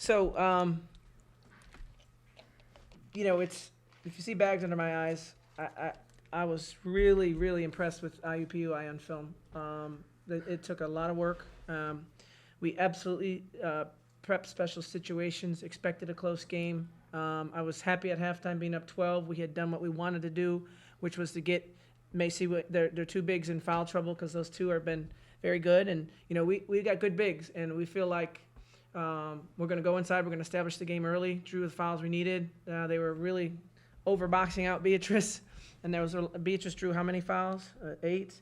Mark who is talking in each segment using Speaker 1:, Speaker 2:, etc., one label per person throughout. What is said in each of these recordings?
Speaker 1: So, it's if you see bags under my eyes, I was really, really impressed with IUPUI on film. It took a lot of work. We absolutely prepped special situations, expected a close game. I was happy at halftime being up 12. We had done what we wanted to do, which was to get Macy, their two bigs in foul trouble because those two have been very good. And, we got good bigs, and we feel like we're going to go inside. We're going to establish the game early, drew the fouls we needed. They were really overboxing out Beatrice, and Beatrice drew how many fouls? 8.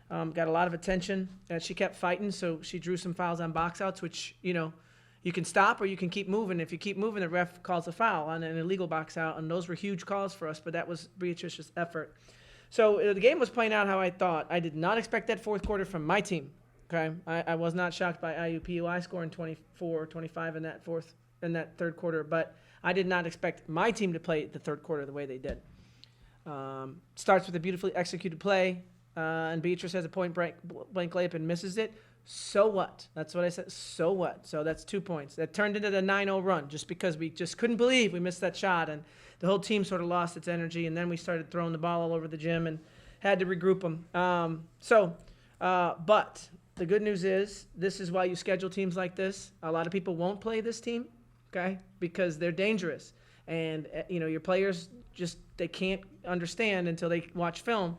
Speaker 1: Got a lot of attention. She kept fighting, so she drew some fouls on box outs, which, you can stop or you can keep moving. If you keep moving, the ref calls a foul on an illegal box out, and those were huge calls for us, but that was Beatrice's effort. So the game was playing out how I thought. I did not expect that fourth quarter from my team. Okay, I was not shocked by IUPUI scoring 24 or 25 in that third quarter, but I did not expect my team to play the third quarter the way they did. Starts with a beautifully executed play, and Beatrice has a point-blank layup and misses it. So what? That's what I said. So what? So that's 2 points. That turned into the 9-0 run just because we just couldn't believe we missed that shot, and the whole team sort of lost its energy, and then we started throwing the ball all over the gym and had to regroup them. But the good news is this is why you schedule teams like this. A lot of people won't play this team, okay, because they're dangerous. And, your players they can't understand until they watch film.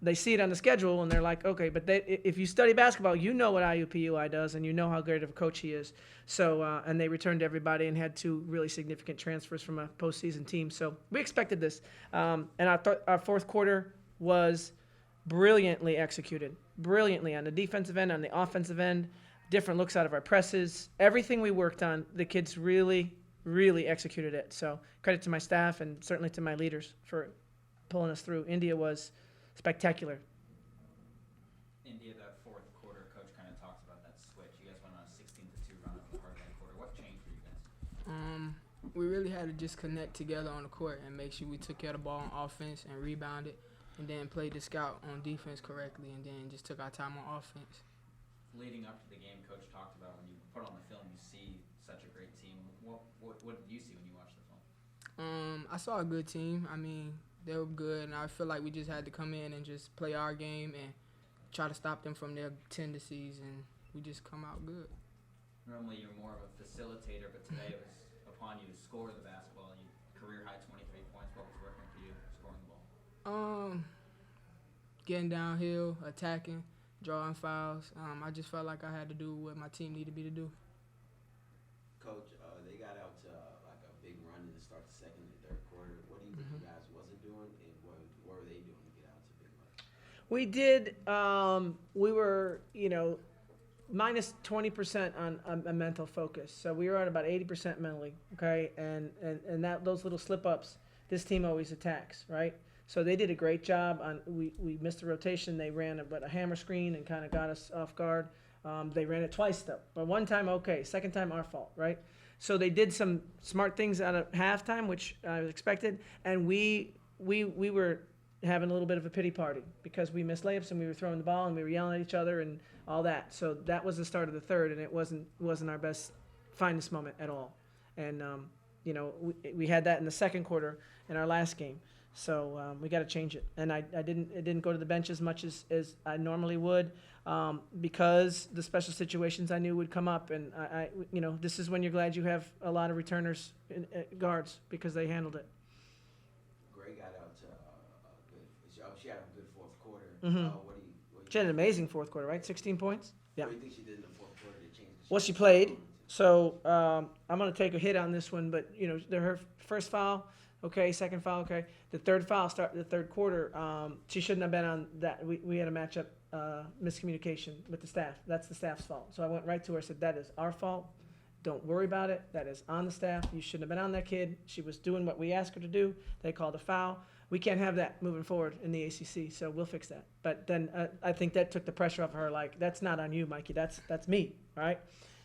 Speaker 1: They see it on the schedule, and they're like, okay, but if you study basketball, you know what IUPUI does, and you know how great of a coach he is. So, and they returned everybody and had 2 really significant transfers from a postseason team. So we expected this. And our fourth quarter was brilliantly executed, brilliantly on the defensive end, on the offensive end, different looks out of our presses. Everything we worked on, the kids really, really executed it. So credit to my staff and certainly to my leaders for pulling us through. Endia was spectacular.
Speaker 2: Endia, that fourth quarter, coach kind of talks about that switch. You guys went on a 16-2 run at the part of that quarter. What changed for you guys?
Speaker 3: We really had to just connect together on the court and make sure we took care of the ball on offense and rebounded, and then played the scout on defense correctly, and then just took our time on offense.
Speaker 2: Leading up to the game, coach talked about when you put on the film, you see such a great team. What did you see when you watched the film?
Speaker 3: I saw a good team. I mean, they were good, and I feel like we just had to come in and just play our game and try to stop them from their tendencies, and we just come out good.
Speaker 2: Normally you're more of a facilitator, but today it was upon you to score the basketball. You career-high 23 points. What was working for you scoring the ball?
Speaker 3: Getting downhill, attacking, drawing fouls. I just felt like I had to do what my team needed me to do.
Speaker 4: Coach, they got out to like a big run in the start of the second and third quarter. What do you think you guys wasn't doing, and what were they doing to get out to a big run?
Speaker 1: We did. We were, minus 20% on a mental focus. So we were at about 80% mentally, okay? And those little slip-ups, this team always attacks, right? So they did a great job. We missed the rotation. They ran a hammer screen and kind of got us off guard. They ran it twice, though. But one time, okay. Second time, our fault, right? So they did some smart things out of halftime, which I was expected. And we were having a little bit of a pity party because we missed layups and we were throwing the ball and we were yelling at each other and all that. So that was the start of the third, and it wasn't our finest moment at all. And we had that in the second quarter in our last game. So we got to change it. And it didn't go to the bench as much as I normally would because the special situations I knew would come up. And this is when you're glad you have a lot of returners, guards, because they handled it.
Speaker 4: Gray got out to she had a good fourth quarter.
Speaker 1: Mm-hmm. She had an amazing fourth quarter, right? 16 points. Yeah.
Speaker 4: What do you think she did in the fourth quarter to change the shot?
Speaker 1: Well, she played. So I'm going to take a hit on this one, but her first foul, okay, second foul, okay. The third foul started the third quarter. She shouldn't have been on that. We had a matchup miscommunication with the staff. That's the staff's fault. So I went right to her and said, that is our fault. Don't worry about it. That is on the staff. You shouldn't have been on that kid. She was doing what we asked her to do. They called a foul. We can't have that moving forward in the ACC, so we'll fix that. But then I think that took the pressure off of her, like, that's not on you, Mikey. That's me, right?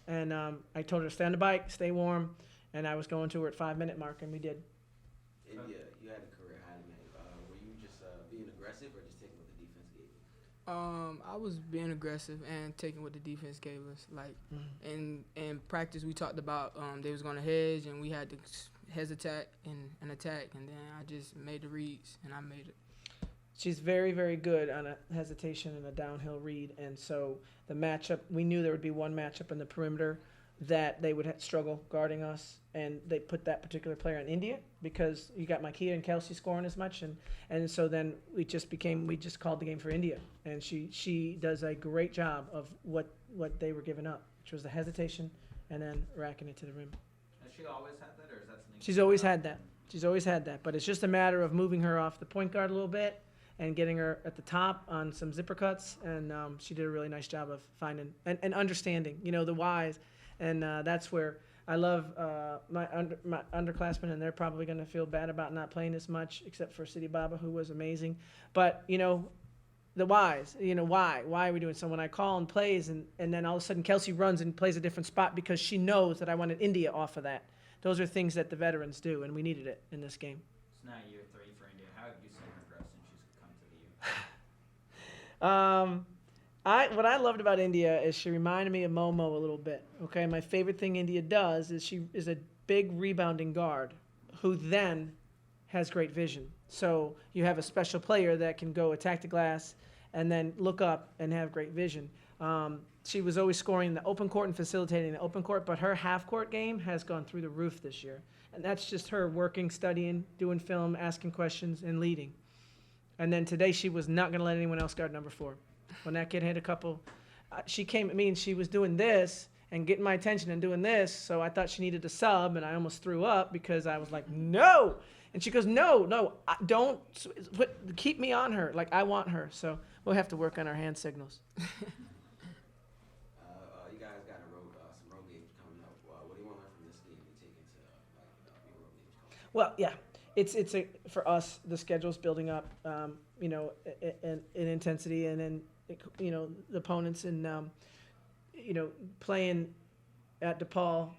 Speaker 1: And I told her to stay on the bike, stay warm, and I was going to her at 5-minute mark, and we did.
Speaker 4: Endia, you had a career high tonight. Were you just being aggressive or just taking what the defense gave you?
Speaker 3: I was being aggressive and taking what the defense gave us. Like in practice, we talked about they was gonna hedge, and we had to hesitate and attack, and then I just made the reads, and I made it.
Speaker 1: She's very, very good on a hesitation and a downhill read, and so the matchup, we knew there would be one matchup in the perimeter that they would struggle guarding us, and they put that particular player in India because you got Micaiah and Kelsey scoring as much, and so then we just called the game for India, and she does a great job of what they were giving up, which was the hesitation and then racking it to the rim.
Speaker 2: Has she always had that, or is that something?
Speaker 1: She's always had that. She's always had that, but it's just a matter of moving her off the point guard a little bit and getting her at the top on some zipper cuts, and she did a really nice job of finding and understanding, the whys. And that's where I love my underclassmen, and they're probably going to feel bad about not playing as much, except for City Baba, who was amazing. But, the whys, why are we doing so? When I call and plays, and then all of a sudden Kelsey runs and plays a different spot because she knows that I wanted India off of that. Those are things that the veterans do, and we needed it in this game.
Speaker 2: It's now year 3 for India. How have you seen her grow since she's come to the U?
Speaker 1: What I loved about India is she reminded me of Momo a little bit. Okay, my favorite thing India does is she is a big rebounding guard who then has great vision. So you have a special player that can go attack the glass and then look up and have great vision. She was always scoring in the open court and facilitating the open court, but her half-court game has gone through the roof this year. And that's just her working, studying, doing film, asking questions, and leading. And then today she was not going to let anyone else guard number 4. When that kid hit a couple, she came at me and she was doing this and getting my attention and doing this, so I thought she needed a sub, and I almost threw up because I was like, no! And she goes, no, don't, keep me on her. Like, I want her. So we'll have to work on our hand signals.
Speaker 4: You guys got some road games coming up. What do you want to learn from this game and take into your road games coming up?
Speaker 1: Well, yeah, it's for us, the schedule's building up, in intensity, and then, the opponents and, playing at DePaul,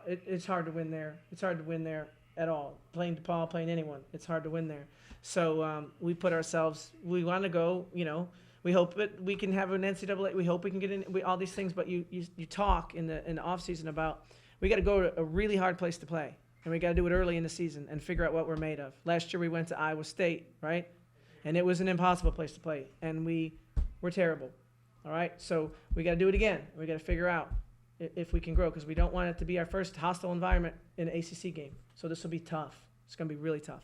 Speaker 1: it's hard to win there. It's hard to win there at all. Playing DePaul, playing anyone, it's hard to win there. So we put ourselves, we want to go, we hope that we can have an NCAA, we hope we can get in, all these things, but you talk in the off season about, we got to go to a really hard place to play, and we got to do it early in the season and figure out what we're made of. Last year we went to Iowa State, right? And it was an impossible place to play, and we were terrible. All right, so we got to do it again. We got to figure out if we can grow, because we don't want it to be our first hostile environment in an ACC game. So this will be tough. It's going to be really tough.